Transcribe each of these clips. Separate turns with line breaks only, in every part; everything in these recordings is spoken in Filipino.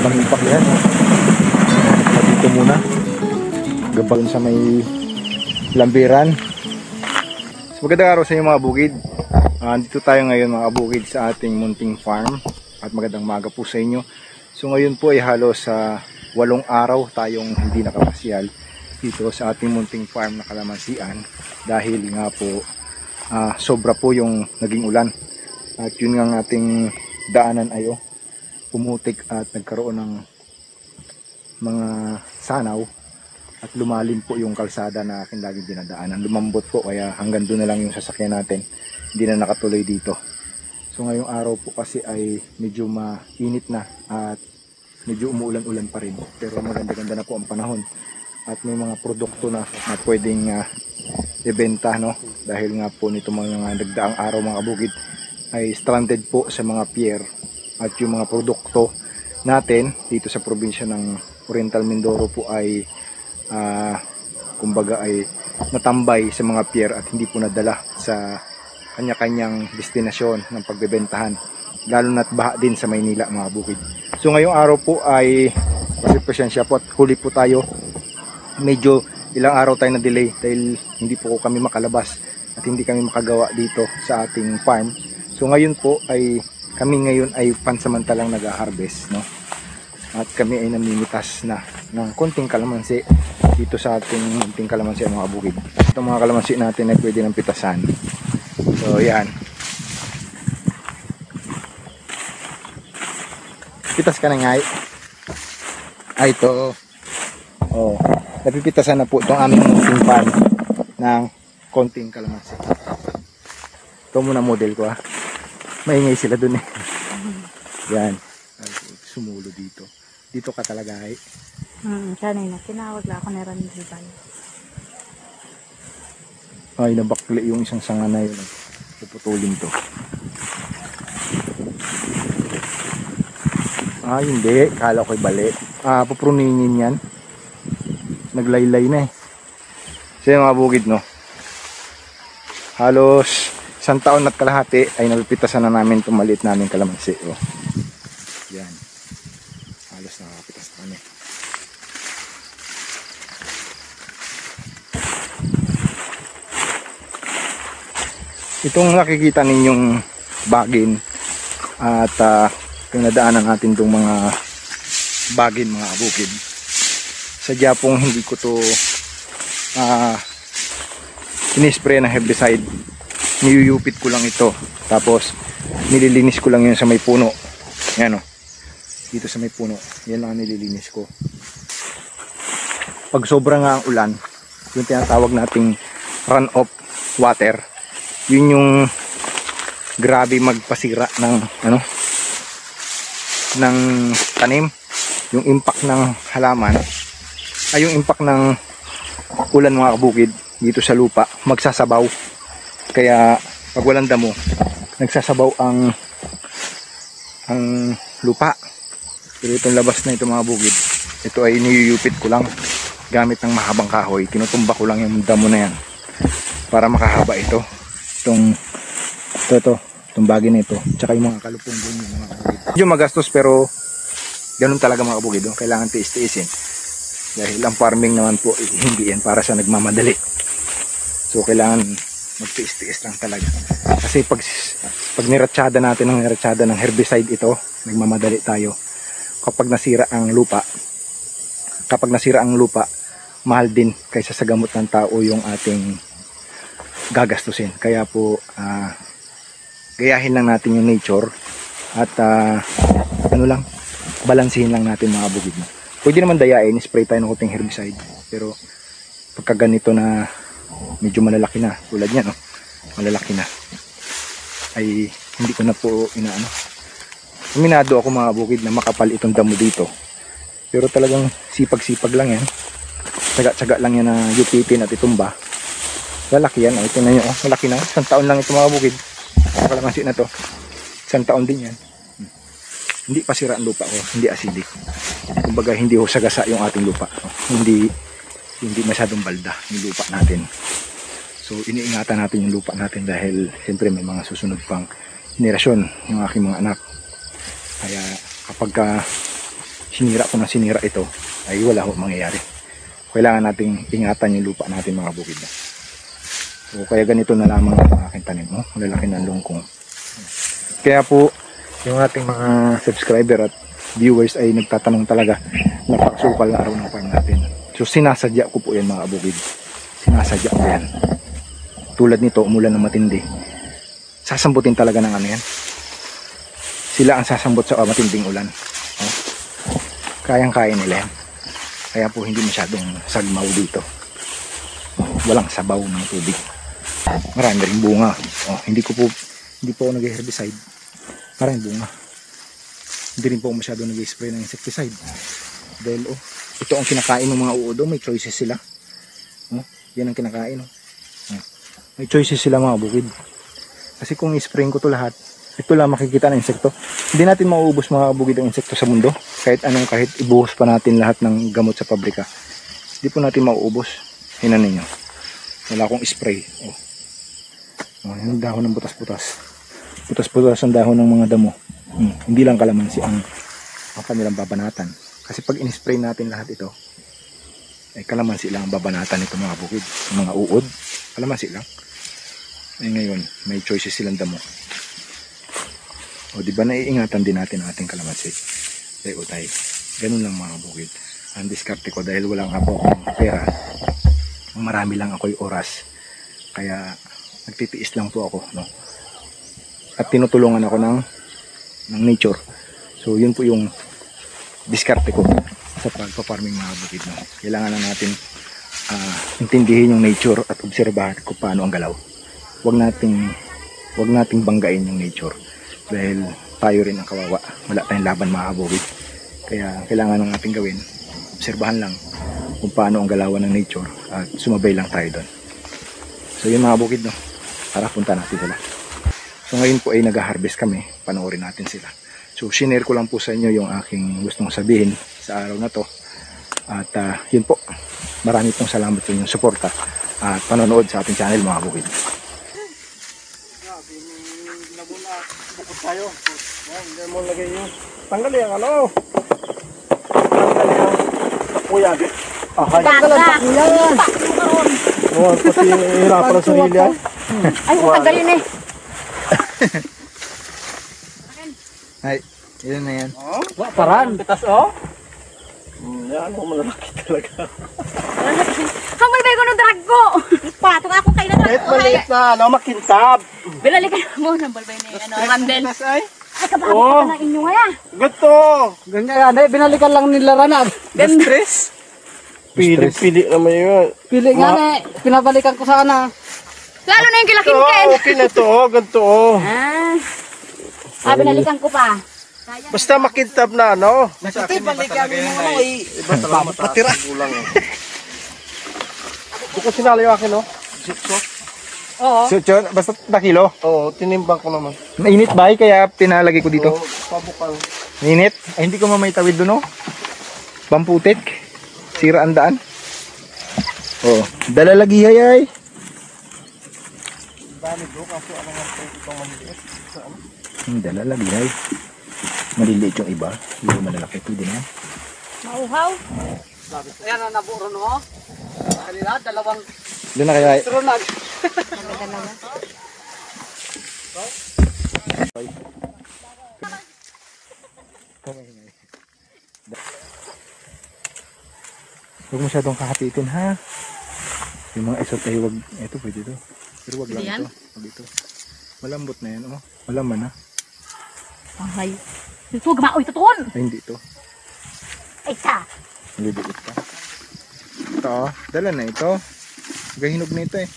manimpak yan. Dito muna. Gabal sa may lambiran. So, magandang araw sa inyo mga bukid. Dito tayo ngayon mga bukid sa ating munting farm. At magandang maga po sa inyo. So ngayon po ay halos sa 8 araw tayong hindi nakapasyal dito sa ating munting farm na kalamansian. Dahil nga po sobra po yung naging ulan. At yun nga ating daanan ay pumutik at nagkaroon ng mga sanaw. At lumalim po yung kalsada na aking laging dinadaanan. Lumambot po kaya hanggang doon na lang yung sasakyan natin. Hindi na nakatuloy dito. So ngayong araw po kasi ay medyo mainit na at medyo umuulan-ulan pa rin. Pero maganda-ganda na po ang panahon. At may mga produkto na pwedeng ibenta, no? Dahil nga po nito mga nagdaang araw mga bukid ay stranded po sa mga pier. At yung mga produkto natin dito sa probinsya ng Oriental Mindoro po ay kumbaga ay natambay sa mga pier at hindi po nadala sa kanya-kanyang destinasyon ng pagbebentahan, lalo na't baha din sa Maynila mga bukid. So ngayong araw po ay pasensya po at huli po tayo. Medyo ilang araw tayo na delay dahil hindi po kami makalabas at hindi kami makagawa dito sa ating farm. So ngayon po ay kami ngayon ay pansamantalang nag-harvest, no? At kami ay namimitas na ng konting kalamansi dito sa ating munting kalamansi mga bukid. Itong mga kalamansi natin ay pwede ng pitasan. So yan. Pitas ka na nga. Ay ito. Oh, napipitasan na po itong aming munting farm ng konting kalamansi. Ito muna model ko ha. Maingay sila dun eh. Yan. Sumulo dito. Dito ka talaga ay.
Kanina, tinawag lang ako na rin dito.
Ay, nabakli yung isang sanga na yun. Puputulin to. Hindi. Kala ko'y bali. Puproningin yan. Naglaylay na eh. So yung mga bukid, no? Halos 1 taon at kalahati ay napipitasan na namin itong maliit namin kalamansi. Oh. Yan. Halos nakapitas na kami. Itong nakikita ninyong bagin at pinadaanan natin itong mga bagin mga bukid. Sadya pong hindi ko to inispray ng herbicide. Niyuyupit ko lang ito. Tapos nililinis ko lang yun sa may puno. Yan o. Dito sa may puno. Yan lang nililinis ko. Pag sobra nga ang ulan, yung tinatawag nating run off water, yun yung grabe magpasira ng ng tanim. Yung impact ng halaman ay yung impact ng ulan mga kabukid dito sa lupa magsasabaw. Kaya pag walang damo nagsasabaw ang lupa. Pero itong labas na ito mga bukid, ito ay niyuyupit ko lang gamit ng mahabang kahoy. Tinutumba ko lang yung damo na yan para makahaba ito. Itong bagay na ito, tsaka yung mga kalupong din yung mga bukid. Medyo magastos pero ganun talaga mga bukid. Kailangan tiis-tiisin dahil ang farming naman po hindi yan para sa nagmamadali. So kailangan magtiis-tiis lang talaga. Kasi pag niratsyada natin ng herbicide ito, nagmamadali tayo. Kapag nasira ang lupa, mahal din kaysa sa gamot ng tao yung ating gagastusin. Kaya po gayahin lang natin yung nature at balansihin lang natin mga bukid. Pwede naman dayain, spray tayo ng konting herbicide. Pero pagka ganito na medyo malalaki na, tulad niya, no? Malalaki na, ay hindi ko na po Minado ako mga bukid na makapal itong damo dito. Pero talagang sipag-sipag lang yan. Tsaga-tsaga lang yan na yupitin at itumba. Lalaki yan. O, tingnan nyo. Malaki na. 1 taon lang ito mga bukid. Kalamansi na to. 1 taon din yan. Hindi pa sira ang lupa ko. Hindi acidic. Kumbaga hindi ho sagasa yung ating lupa. Hindi masyadong balda yung lupa natin. So iniingatan natin yung lupa natin dahil siyempre may mga susunod pang henerasyon yung aking mga anak. Kaya kapag sinira ito, ay wala ho mangyayari. Kailangan nating ingatan yung lupa natin mga bukid. So kaya ganito na lamang ang aking tanim. Malalaki ng lungkong. Kaya po yung ating mga subscriber at viewers ay nagtatanong talaga, napakasukal na araw ng farm natin. So sinasadya ko po yan mga bukid. Sinasadya ko yan. Tulad nito, umulan ng matindi. Sasambutin talaga ng ano yan. Sila ang sasambot sa matinding ulan. Kayang-kaya nila yan. Kaya po hindi masyadong sagmaw dito. Walang sabaw ng tubig. Marami rin bunga. Hindi po ako nag-herbicide. Maraming bunga. Hindi rin po masyadong nag-spray ng insecticide. Dahil ito ang kinakain ng mga uod. May choices sila. Yan ang kinakain. May choices sila mga bukid. Kasi kung i-sprayin ko to lahat, ito lang makikita ng insekto. Hindi natin mauubos mga bukid ang insekto sa mundo. Kahit ibuhos pa natin lahat ng gamot sa pabrika. Hindi po natin mauubos. Hinan ninyo. Wala akong spray. Yung dahon ng butas-butas. Butas-butas ang dahon ng mga damo. Hindi lang kalamansi ang kanilang babanatan. Kasi pag in-spray natin lahat ito, ay kalamansi lang ang babanatan nito mga bukid. Mga uod, kalamansi lang. Ay ngayon, may choices silang damo. Di ba naiingatan din natin ang ating kalamansi? Utay. Ganun lang mga bukid. Ang diskarte ko dahil walang ako pera. Marami lang ako'y oras. Kaya nagtitiis lang po ako. At tinutulungan ako ng nature. So yun po yung diskarte ko sa pagpa-farming mga bukid. Kailangan na natin intindihin yung nature at obserbahan kung paano ang galaw. Huwag nating banggain yung nature. Dahil tayo rin ang kawawa. Wala tayong laban mga bukid. Kaya kailangan ng ating gawin, obserbahan lang kung paano ang galawan ng nature at sumabay lang tayo doon. So yun mga bukid, tara punta natin sila. So ngayon po ay nag-harvest kami, panoorin natin sila. So shinare ko lang po sa inyo yung aking gustong sabihin sa araw na to. At yun po, marami pong salamat sa inyong suporta at panonood sa ating channel mga bukid.
Bukod tayo. Yan, hindi mo lagay yun. Tanggalin ang ano. Tanggalin ang takuyan. Tanggalin ang takuyan. Pati hirapan ang sarili yan.
Ay, tanggalin eh.
Ay, yun na yan.
Paran. Pitas yan, malalaki talaga.
Hamal ba yung drag ko? Patong ako kayo na drag
Kahit
ko.
maliit na, makintab.
Binalikan mo ng balbay na yun. Randel.
Ay,
Ay, kabahagi pa ng inyo nga yan.
gato. Ganyan, binalikan lang nila ranag.
Stress.
Pili naman yun.
Pili nga pinabalikan ko sana.
Lalo na yung kilakin ken.
Okay na to, ganito.
Binalikan ko pa.
Basta makintab na, ano?
Ito balikan mo naman
Iba talaga matira. Buko sinali yung akin, no?
Oo.
So, basta takilo.
Oo, tinimbang ko naman.
Mainit ba kaya pinalagay ko dito?
Oo, pabukal.
Mainit? Ay, hindi ko mamaytawid doon, Pamputik. Sira ang daan. Dala lagi ay.
Dami do, kaso ano nga itong maliliit.
Dala lagi ay. Maliliit yung iba. Yung malalaki pwede na.
Mauhaw.
Ayan ang naburo no. Kanila dalawang
Doon na kaya ay.
runag.
Huwag masyadong kahapitin ha. Yung mga isot ay huwag. Ito pwede ito. Pero huwag lang ito. Huwag ito. Malambot na yan. Malaman ha.
Ay. Ito, gamaoy tutuon.
Ay hindi ito.
Ay, ka.
Maliliit pa. Ito dala na ito. Gahinog na ito eh.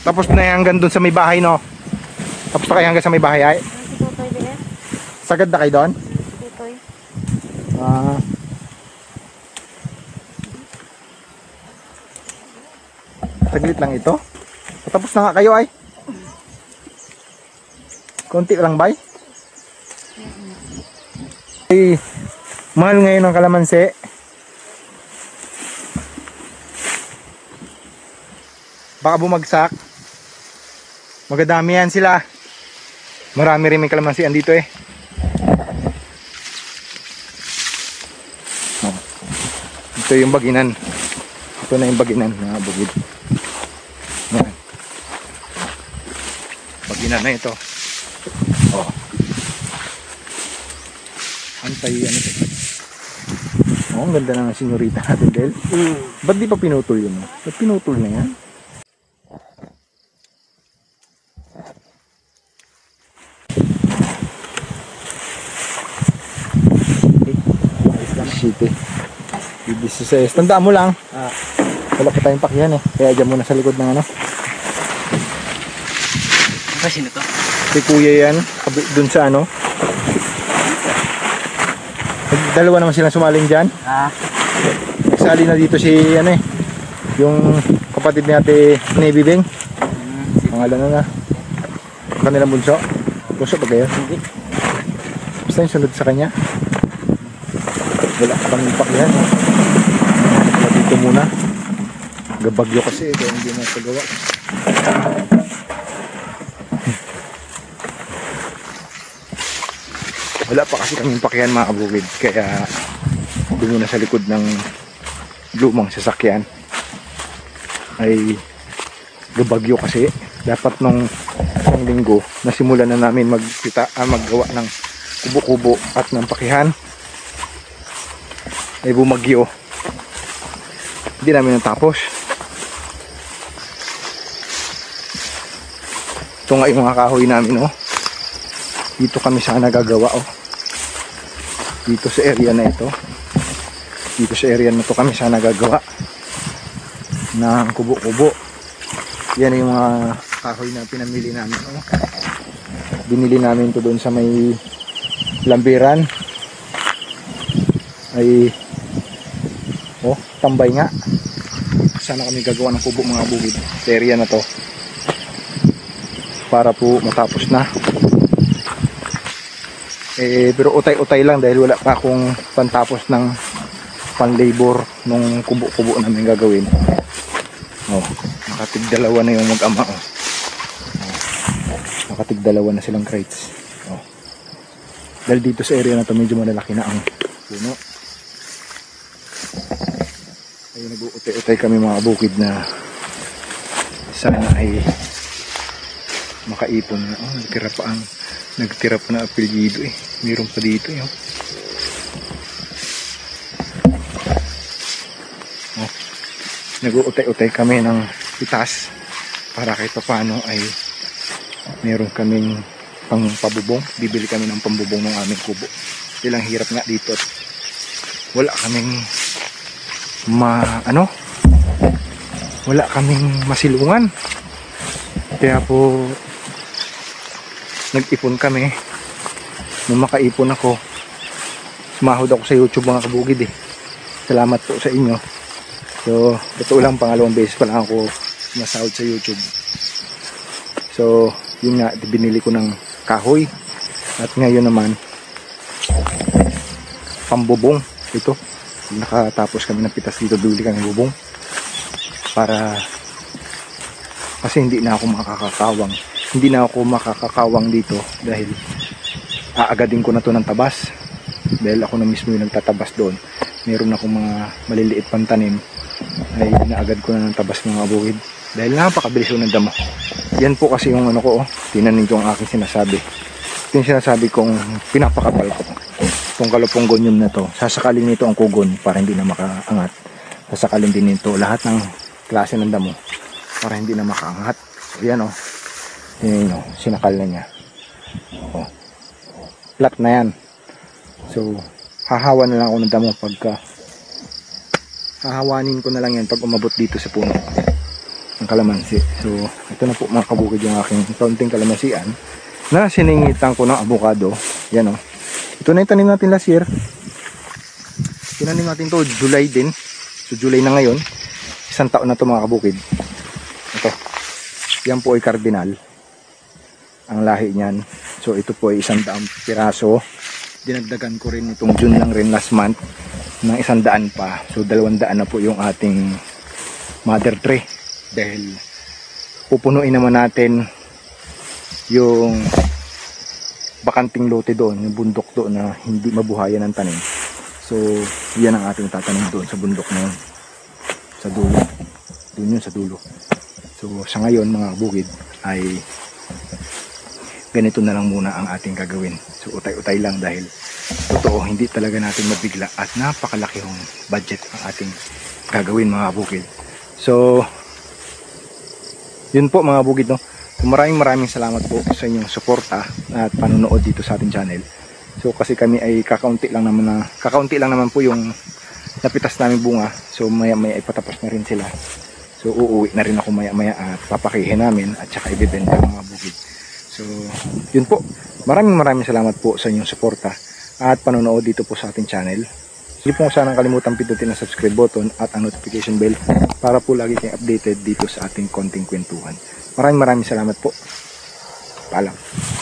Tapos na yan hanggang doon sa may bahay Tapos na kayo hanggang sa may bahay ay. Sagad na kayo doon? Saglit lang ito. Tapos na nga kayo ay. Konti lang bay. Ay, mahal ngayon ang kalamansi. Baka bumagsak. Magadami yan sila. Marami rin may kalamansian dito eh. Oh. Ito yung baginan. Ito na yung baginan na bukid. Yan. Baginan na ito. Oh. Antay ano ito. Oh, ang ganda ng senyorita natin, Del. Ba't di pa pinutol yun? Ba't pinutol na yan? City. This tandaan mo lang. Wala pa tayong pakyan eh. Kaya dyan muna sa likod ng ano.
Kasi na to.
Si kuya yan. Dun sa ano. Dalawa naman silang sumaling dyan. Nagsali na dito si ano eh. Yung kapatid ni ate Navy Bing. Pangalan na na. Kanilang bunso. Bunso ba kayo? Basta yung sunod sa kanya. Wala ka kami pakyan. Dito muna. Gabagyo kasi kaya hindi na sagawa. Wala pa kasi kaming pakyan mga kabukid. Kaya doon muna sa likod ng lumang sasakyan. Ay gabagyo kasi. Dapat nung isang linggo nasimulan na namin maggawa ng kubo-kubo at ng pakihan. Ay bumagyo. Hindi namin natapos. Ito nga yung mga kahoy namin oh. Dito kami sana gagawa oh. Dito sa area na ito. Dito sa area na to kami sana gagawa ng kubo-kubo. Yan yung mga kahoy na pinamili namin oh. Binili namin to doon sa may lambiran. Ay oh, tambay nga. Sana kami gagawa ng kubo mga bukid sa area na to. Para po matapos na. Pero utay-utay lang dahil wala pa akong pantapos ng pan-labor nung kubo-kubo namin gagawin. Oh, nakatig-dalawa na yung mag-ama oh. Nakatig-dalawa na silang crates. Oh. Dahil dito sa area na to medyo malalaki na ang puno. Ay nag-uutay-utay kami mga bukid na sana ay makaipon na. Oh, nagtira pa na apelyido eh. Meron pa dito eh. Oh. Nag-uutay-utay kami ng pitas para kahit pa paano ay meron kaming pang-pabubong. Bibili kami ng pambubong ng aming kubo. Ilang hirap nga dito at wala kaming wala kaming masilungan. Kaya po nag-ipon kami. Nung makaipon ako, sumahod ako sa YouTube mga kabugid eh. Salamat po sa inyo. So, ito lang pangalawang beses pa lang ako sumasahod sa YouTube. So, yun nga, binili ko ng kahoy. At ngayon naman, pambubong. Ito, nakatapos kami ng pitas dito, bibili kami ng bubong. Para, kasi hindi na ako makakakawang. Hindi na ako makakakawang dito dahil aagadin ko na to ng tabas. Dahil ako na mismo yung nagtatabas doon. Meron akong mga maliliit pang tanim ay naagad ko na ng tabas mga bukid. Dahil napakabilis ng damo. Yan po kasi yung ano ko oh. Tinanin ko ang aking sinasabi. Ito yung sinasabi kong pinapakapal ko. Itong kalupong-gonyum na to. Sasakalin nito ang kugon para hindi na makaangat. Sasakalin din nito lahat ng klase ng damo para hindi na makaangat. So, yan oh. Yan oh. Sinakal na niya. Oh. Flat na yan. So, hahawa na lang ako ng damo pagka hahawanin ko na lang yan pag umabot dito sa puno ng kalamansi. So, ito na po mga kabukid yung aking kaunting kalamansian na siningitan ko ng avocado. Yan o. Ito na yung tanim natin last year. Tinanim natin to July din. So, July na ngayon. Isang taon na to mga kabukid. Ito. Yan po ay cardinal. Ang lahi niyan. So, ito po ay 100 piraso. Dinagdagan ko rin itong June lang rin last month ng 100 pa. So 200 na po yung ating mother tree. Dahil pupunuin naman natin yung bakanting lote doon, yung bundok doon na hindi mabuhayan ng tanim. So yan ang ating tatanim doon sa bundok na yun, sa dulo. Doon yun sa dulo. So sa ngayon mga bukid ay ganito na lang muna ang ating gagawin. So utay-utay lang dahil totoo hindi talaga natin mabigla at napakalaki yung budget ang ating gagawin mga bukid. So yun po mga bukid, no. So, maraming salamat po sa inyong suporta at panonood dito sa ating channel. So kasi kami ay kakaunti lang naman po yung napitas namin bunga. So maya ipatapos na rin sila. So uuwi na rin ako maya at papakihin namin at saka ibebenta mga bukid. So yun po, maraming salamat po sa inyong suporta at panonood dito po sa ating channel. Hindi po sanang kalimutan pindutin ang subscribe button at ang notification bell para po lagi kayong updated dito sa ating konting kwentuhan. Maraming salamat po. Paalam.